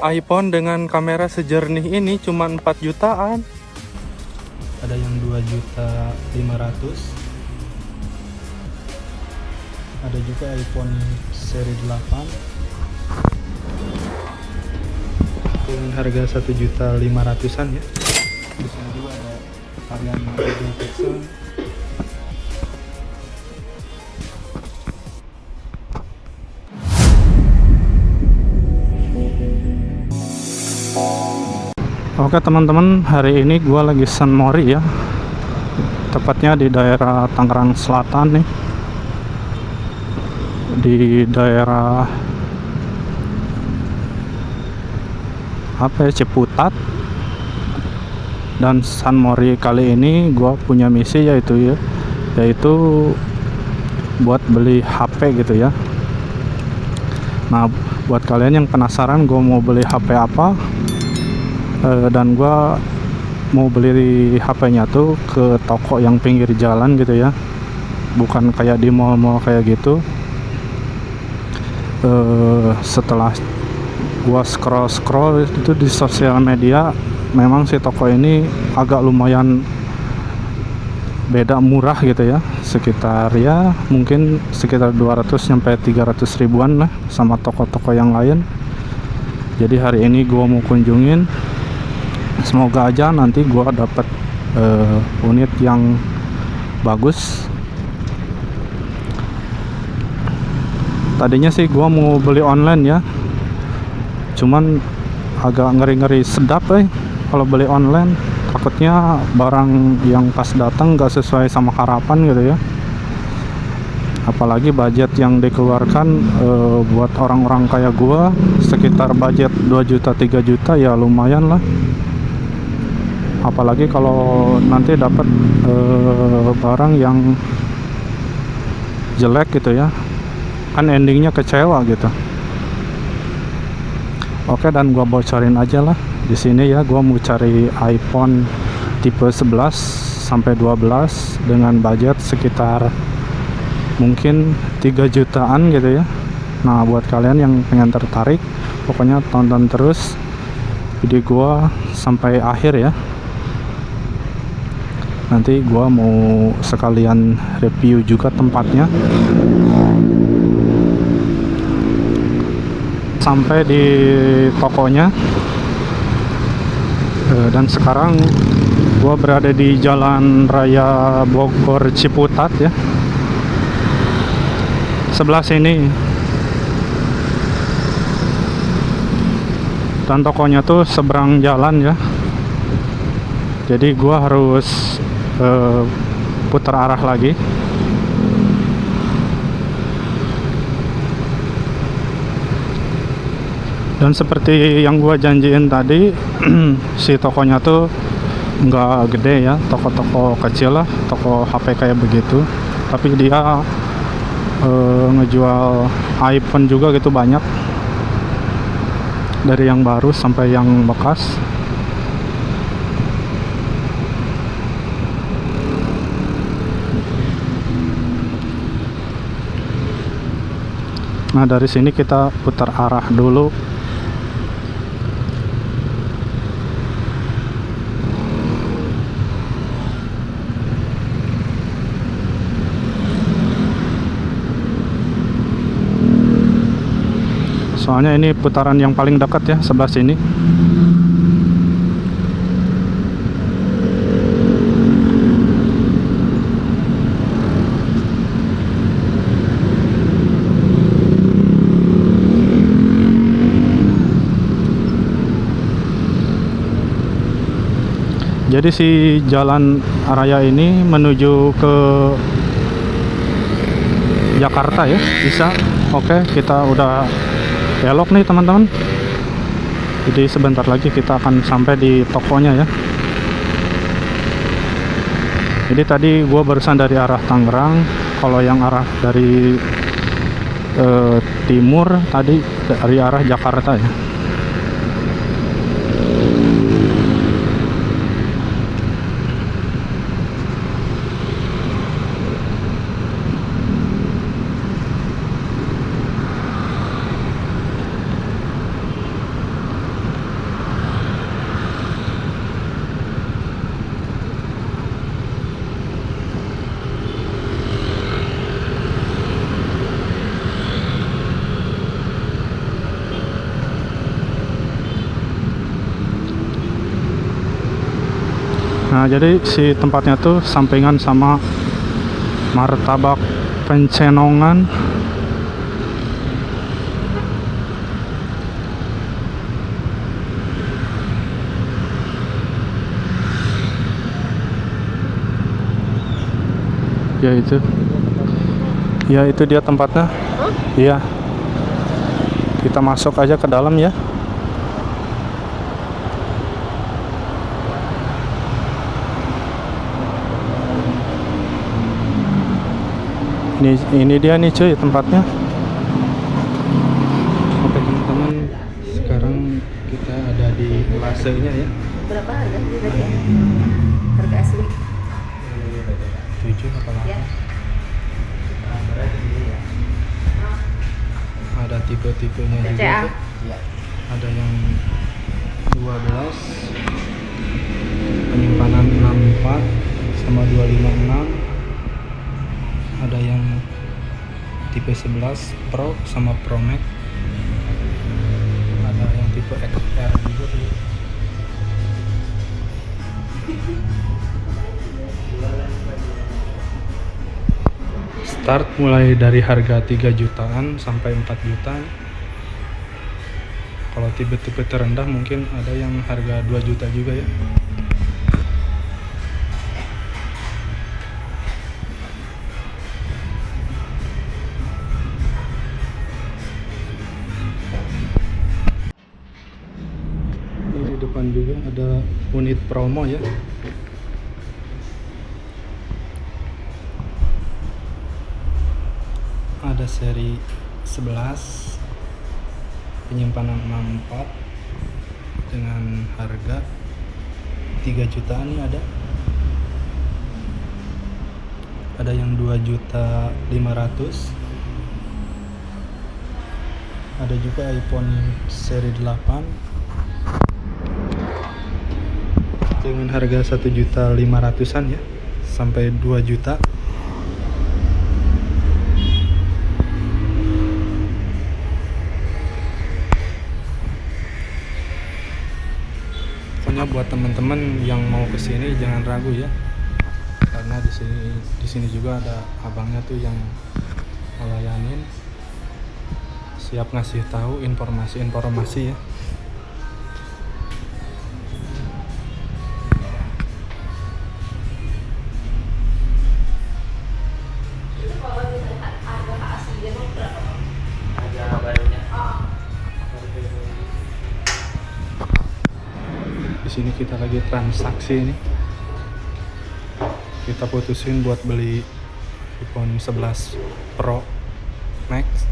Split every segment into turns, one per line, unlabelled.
iPhone dengan kamera sejernih ini cuma 4 jutaan.
Ada yang 2.500.000. Ada juga iPhone seri 8 dengan harga 1.500.000-an ya. Di sini juga ada varian Google Pixel. Oke teman-teman, hari ini gua lagi San Mori ya, tepatnya di daerah Tangerang Selatan nih, di daerah Ciputat. Dan San Mori kali ini gua punya misi yaitu buat beli HP gitu ya. Nah, buat kalian yang penasaran gua mau beli HP apa, dan gua mau beli HP-nya tuh ke toko yang pinggir jalan gitu ya, bukan kayak di mall-mall kayak gitu. Setelah gua scroll itu di sosial media, memang si toko ini agak lumayan beda murah gitu ya, sekitar mungkin sekitar 200 sampai 300 ribuan lah sama toko-toko yang lain. Jadi hari ini gua mau kunjungin, semoga aja nanti gua dapat unit yang bagus. Tadinya sih gua mau beli online ya, cuman agak ngeri-ngeri sedap kalau beli online. Takutnya barang yang pas datang gak sesuai sama harapan gitu ya. Apalagi budget yang dikeluarkan buat orang-orang kayak gua sekitar budget 2 juta 3 juta ya lumayan lah. Apalagi kalau nanti dapat barang yang jelek gitu ya, kan endingnya kecewa gitu. Oke, dan gua bocorin aja lah di sini ya, gua mau cari iPhone tipe 11 sampai 12 dengan budget sekitar mungkin 3 jutaan gitu ya. Nah, buat kalian yang pengen tertarik, pokoknya tonton terus video gua sampai akhir ya. Nanti gua mau sekalian review juga tempatnya. Sampai di tokonya, dan sekarang gua berada di Jalan Raya Bogor Ciputat ya, sebelah sini. Dan tokonya tuh seberang jalan ya, jadi gua harus putar arah lagi. Dan seperti yang gua janjiin tadi, si tokonya tuh nggak gede ya, toko-toko kecil lah, toko HP kayak begitu. Tapi dia ngejual iPhone juga gitu, banyak, dari yang baru sampai yang bekas. Nah, dari sini kita putar arah dulu. Soalnya ini putaran yang paling dekat ya, sebelah sini. Jadi si jalan raya ini menuju ke Jakarta ya, bisa. Oke, kita udah belok nih teman-teman. Jadi sebentar lagi kita akan sampai di tokonya ya. Jadi tadi gua barusan dari arah Tangerang. Kalau yang arah dari timur tadi dari arah Jakarta ya. Nah, jadi si tempatnya tuh sampingan sama Martabak Pencenongan. Ya itu dia tempatnya. Iya. Kita masuk aja ke dalam ya. Ini dia nih cuy tempatnya. Oke teman-teman, sekarang kita ada di lasenya ya.
Berapa harga tadi? Harga asli
7 apa 8?
ya.
Ada tipe-tipenya juga
CA.
tuh. Ada yang 12 penyimpanan 64 sama 256. Ada yang tipe 11 Pro sama Pro Max. Ada yang tipe XR juga tuh. Start mulai dari harga 3 jutaan sampai 4 juta. Kalau tipe-tipe terendah mungkin ada yang harga 2 juta juga ya. Ini di depan juga ada unit promo ya. Ada seri 11 penyimpanan 64 dengan harga 3 jutaan nih ada yang 2.500.000. Ada juga iPhone seri 8 dengan harga 1.500.000-an ya sampai 2 juta. Pokoknya buat teman-teman yang mau kesini jangan ragu ya, karena di sini juga ada abangnya tuh yang ngelayanin, siap ngasih tahu informasi ya. Di sini kita lagi transaksi ini. Kita putusin buat beli iPhone 11 Pro Max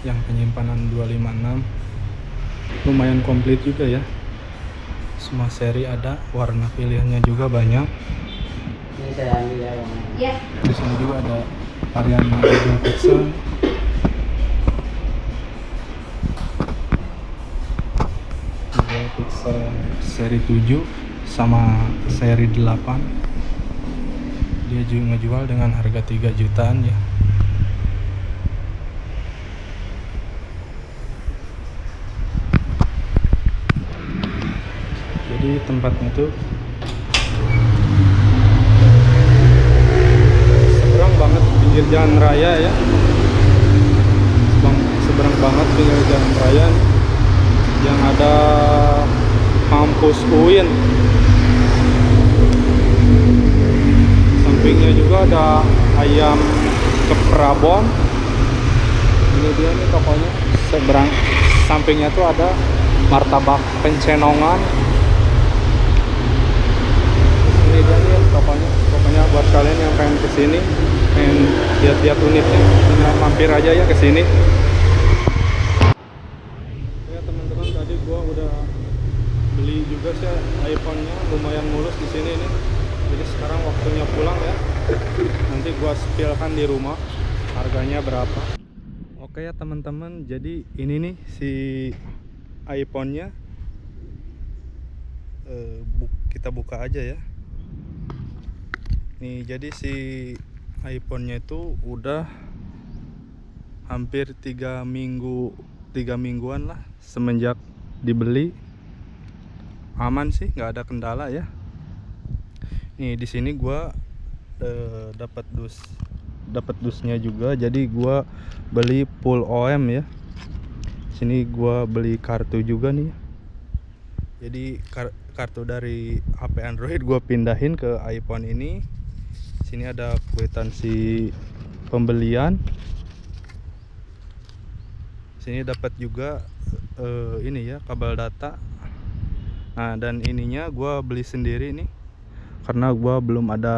yang penyimpanan 256. Lumayan komplit juga ya. Semua seri ada, warna pilihannya juga banyak.
Ini saya ambil ya. Iya.
Di sini juga ada varian Google Pixel. Google Pixel seri 7 sama seri 8. Dia juga ngejual dengan harga 3 jutaan ya. Jadi tempatnya tuh seberang banget pinggir jalan raya ya. Seberang banget pinggir jalan raya yang ada kampus UIN. Sampingnya juga ada ayam keprabon. Ini dia nih tokonya. Seberang sampingnya tuh ada Martabak Pencenongan. Ini dia nih tokonya. Pokoknya buat kalian yang pengen kesini, pengen lihat-lihat unitnya, mampir aja ya kesini. Ya teman-teman, tadi gua udah beli juga sih iPhone-nya, lumayan mulus di sini nih. Jadi sekarang waktunya pulang ya. Nanti gua spillkan di rumah harganya berapa. Oke ya teman-teman, jadi ini nih si iPhone-nya. Kita buka aja ya. Nih, jadi si iPhone-nya itu udah hampir 3 mingguan lah semenjak dibeli. Aman sih, nggak ada kendala ya.
Nih di sini gua dapat dusnya juga, jadi gua beli full OM ya. Sini gua beli kartu juga nih. Jadi kartu dari HP Android gua pindahin ke iPhone ini. Sini ada kwitansi pembelian. Sini dapat juga ini ya, kabel data. Nah, dan ininya gua beli sendiri nih karena gua belum ada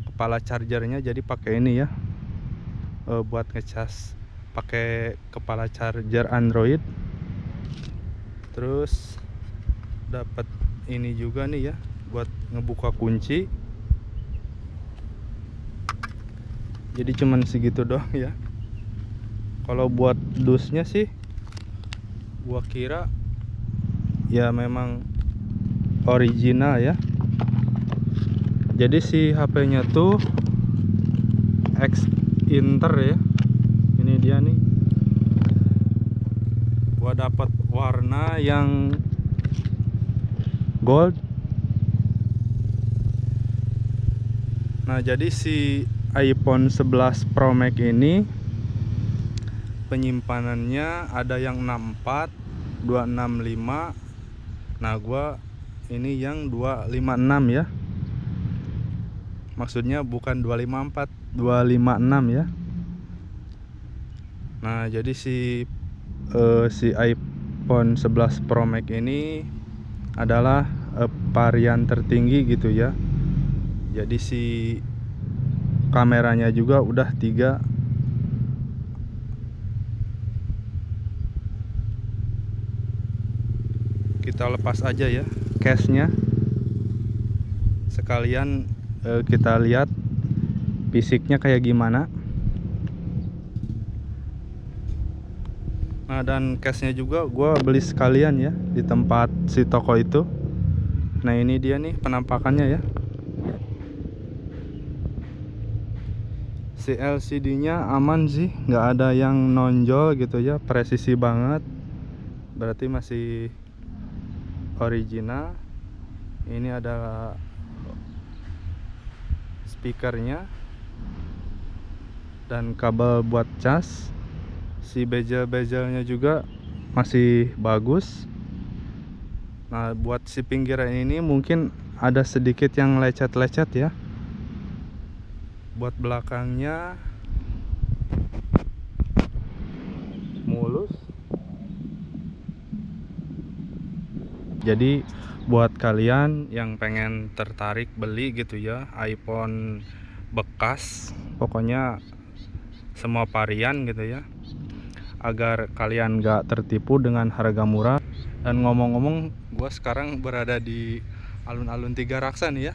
kepala chargernya, jadi pakai ini ya, buat ngecas pakai kepala charger Android. Terus dapat ini juga nih ya buat ngebuka kunci. Jadi cuman segitu doang ya. Kalau buat dusnya sih gua kira ya memang original ya. Jadi si HP-nya tuh X Inter ya. Ini dia nih. Gua dapat warna yang gold. Nah, jadi si iPhone 11 Pro Max ini penyimpanannya ada yang 64, 265. Nah, gua ini yang 256 ya. Maksudnya bukan 254, 256 ya. Nah, jadi si iPhone 11 Pro Max ini adalah varian tertinggi gitu ya. Jadi si kameranya juga udah 3. Kita lepas aja ya case-nya. Sekalian kita lihat fisiknya kayak gimana. Nah, dan case-nya juga gue beli sekalian ya di tempat si toko itu. Nah, ini dia nih penampakannya ya. Si LCD-nya aman sih, nggak ada yang nonjol gitu ya, presisi banget. Berarti masih original. Ini ada speakernya dan kabel buat cas. Si bezel-bezelnya juga masih bagus. Nah, buat si pinggiran ini mungkin ada sedikit yang lecet-lecet ya. Buat belakangnya mulus. Jadi buat kalian yang pengen tertarik beli gitu ya iPhone bekas, pokoknya semua varian gitu ya, agar kalian gak tertipu dengan harga murah. Dan ngomong-ngomong, gua sekarang berada di alun-alun Tiga Raksa nih ya.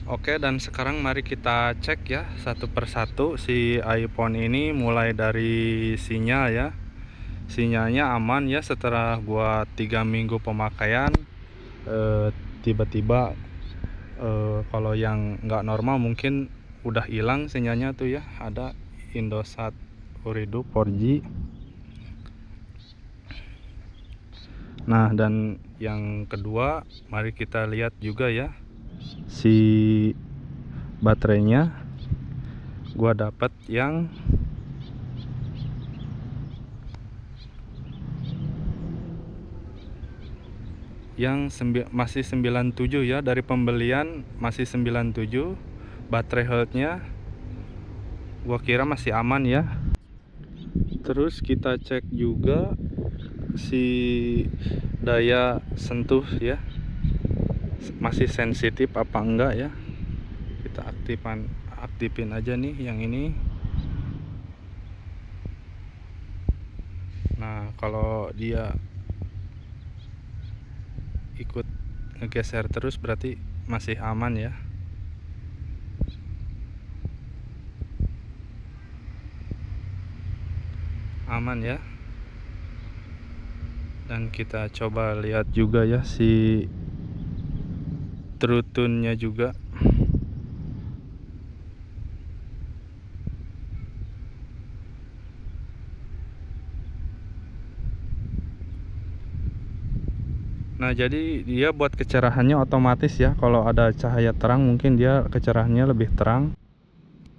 Oke, dan sekarang mari kita cek ya satu persatu si iPhone ini, mulai dari sinyal ya. Sinyalnya aman ya, setelah gua 3 minggu pemakaian. Tiba-tiba kalau yang nggak normal mungkin udah hilang sinyalnya tuh ya, ada Indosat Ooredoo 4G. Nah, dan yang kedua mari kita lihat juga ya si baterainya. Gua dapat yang masih 97 ya, dari pembelian masih 97. Baterai health-nya gua kira masih aman ya. Terus kita cek juga si daya sentuh ya, masih sensitif apa enggak ya. Kita aktifin aja nih yang ini. Nah, kalau dia ikut ngegeser terus berarti masih aman ya. Aman ya. Dan kita coba lihat juga ya si True Tune-nya juga. Nah, jadi dia buat kecerahannya otomatis ya. Kalau ada cahaya terang mungkin dia kecerahannya lebih terang.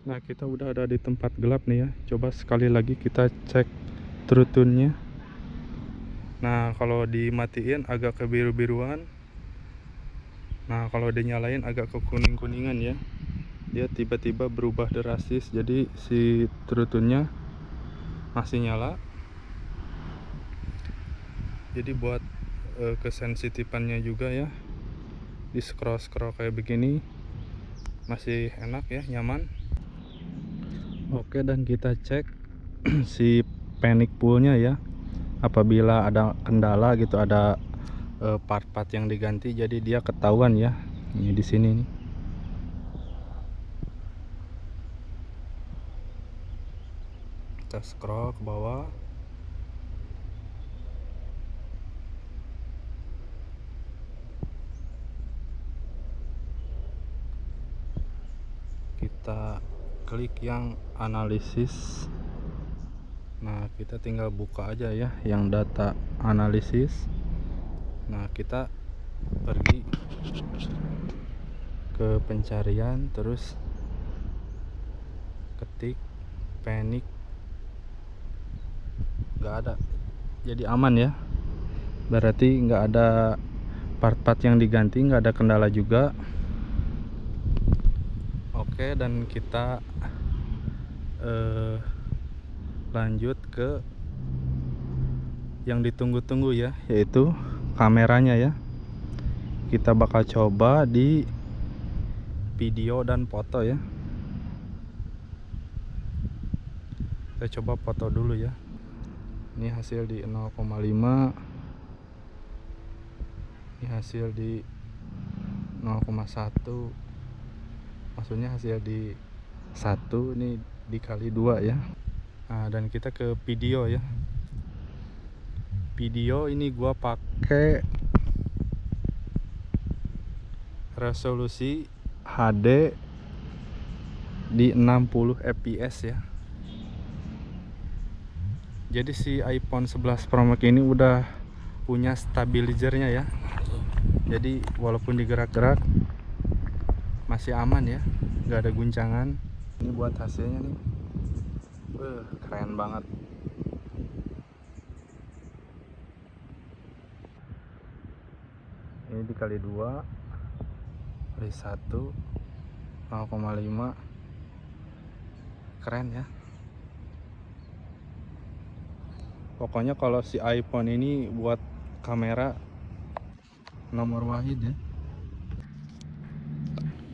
Nah, kita udah ada di tempat gelap nih ya. Coba sekali lagi kita cek true tune-nya. Nah, kalau dimatiin agak ke biru-biruan. Nah, kalau dinyalain agak ke kuning-kuningan ya. Dia tiba-tiba berubah drastis. Jadi si true tune-nya masih nyala. Jadi buat kesensitifannya juga ya, di scroll kayak begini masih enak ya, nyaman. Oke, dan kita cek si panic poolnya ya. Apabila ada kendala gitu, ada part-part yang diganti, jadi dia ketahuan ya. Ini di sini nih. Kita scroll ke bawah. Kita klik yang analisis. Nah, kita tinggal buka aja ya yang data analisis. Nah, kita pergi ke pencarian, terus ketik panic, nggak ada, jadi aman ya. Berarti nggak ada part-part yang diganti, nggak ada kendala juga. Oke, dan kita lanjut ke yang ditunggu-tunggu ya, yaitu kameranya ya. Kita bakal coba di video dan foto ya. Kita coba foto dulu ya. Ini hasil di 0,5. Ini hasil di 0,1. Maksudnya hasil di 1, ini dikali 2 ya. Nah, dan kita ke video ya. Video ini gua pakai resolusi HD di 60 fps ya. Jadi si iPhone 11 Pro Max ini udah punya stabilizernya ya. Jadi walaupun digerak-gerak masih aman ya, nggak ada guncangan. Ini buat hasilnya nih, keren banget. Ini dikali 2 kali 1, 0,5, keren ya. Pokoknya kalau si iPhone ini buat kamera nomor wahid ya.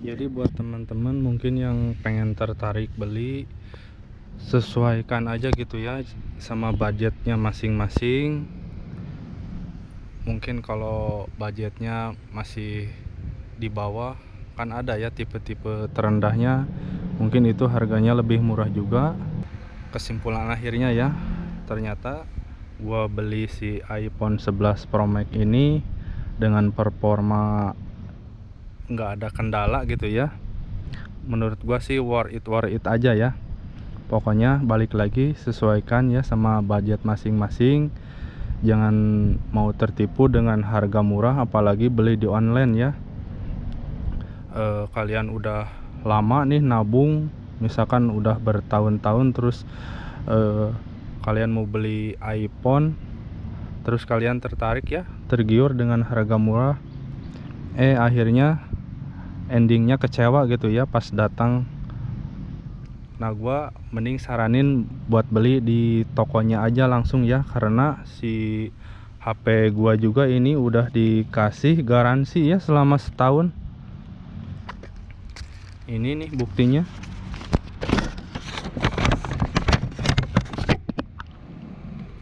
Jadi buat teman-teman mungkin yang pengen tertarik beli, sesuaikan aja gitu ya sama budgetnya masing-masing. Mungkin kalau budgetnya masih di bawah, kan ada ya tipe-tipe terendahnya, mungkin itu harganya lebih murah juga. Kesimpulan akhirnya ya, ternyata gua beli si iPhone 11 Pro Max ini dengan performa nggak ada kendala gitu ya. Menurut gua sih worth it aja ya. Pokoknya balik lagi, sesuaikan ya sama budget masing-masing. Jangan mau tertipu dengan harga murah, apalagi beli di online ya. Kalian udah lama nih nabung, misalkan udah bertahun-tahun, terus kalian mau beli iPhone, terus kalian tertarik ya, tergiur dengan harga murah, akhirnya endingnya kecewa gitu ya pas datang. Nah, gua mending saranin buat beli di tokonya aja langsung ya, karena si HP gua juga ini udah dikasih garansi ya selama setahun. Ini nih buktinya.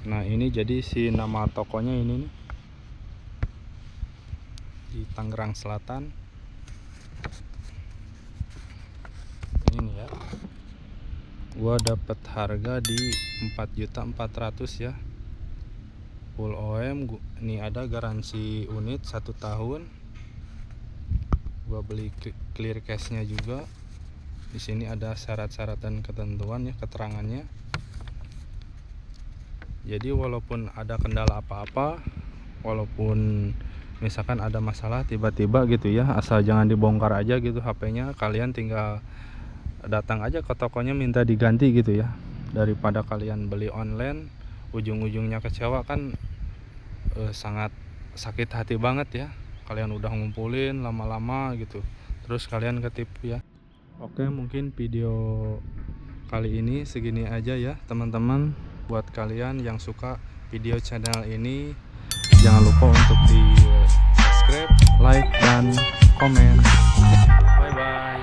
Nah, ini jadi si nama tokonya ini nih, di Tangerang Selatan. Ini nih ya. Gua dapat harga di 4.400.000 ya. Full OEM. Ini ada garansi unit 1 tahun. Gua beli clear case-nya juga. Di sini ada syarat-syarat dan ketentuan ya, keterangannya. Jadi walaupun ada kendala apa-apa, walaupun misalkan ada masalah tiba-tiba gitu ya, asal jangan dibongkar aja gitu HP-nya, kalian tinggal datang aja ke tokonya minta diganti gitu ya, daripada kalian beli online ujung-ujungnya kecewa kan. Sangat sakit hati banget ya, kalian udah ngumpulin lama-lama gitu terus kalian ketipu ya. Oke, mungkin video kali ini segini aja ya teman-teman. Buat kalian yang suka video channel ini, jangan lupa untuk di subscribe, like, dan komen. Bye bye.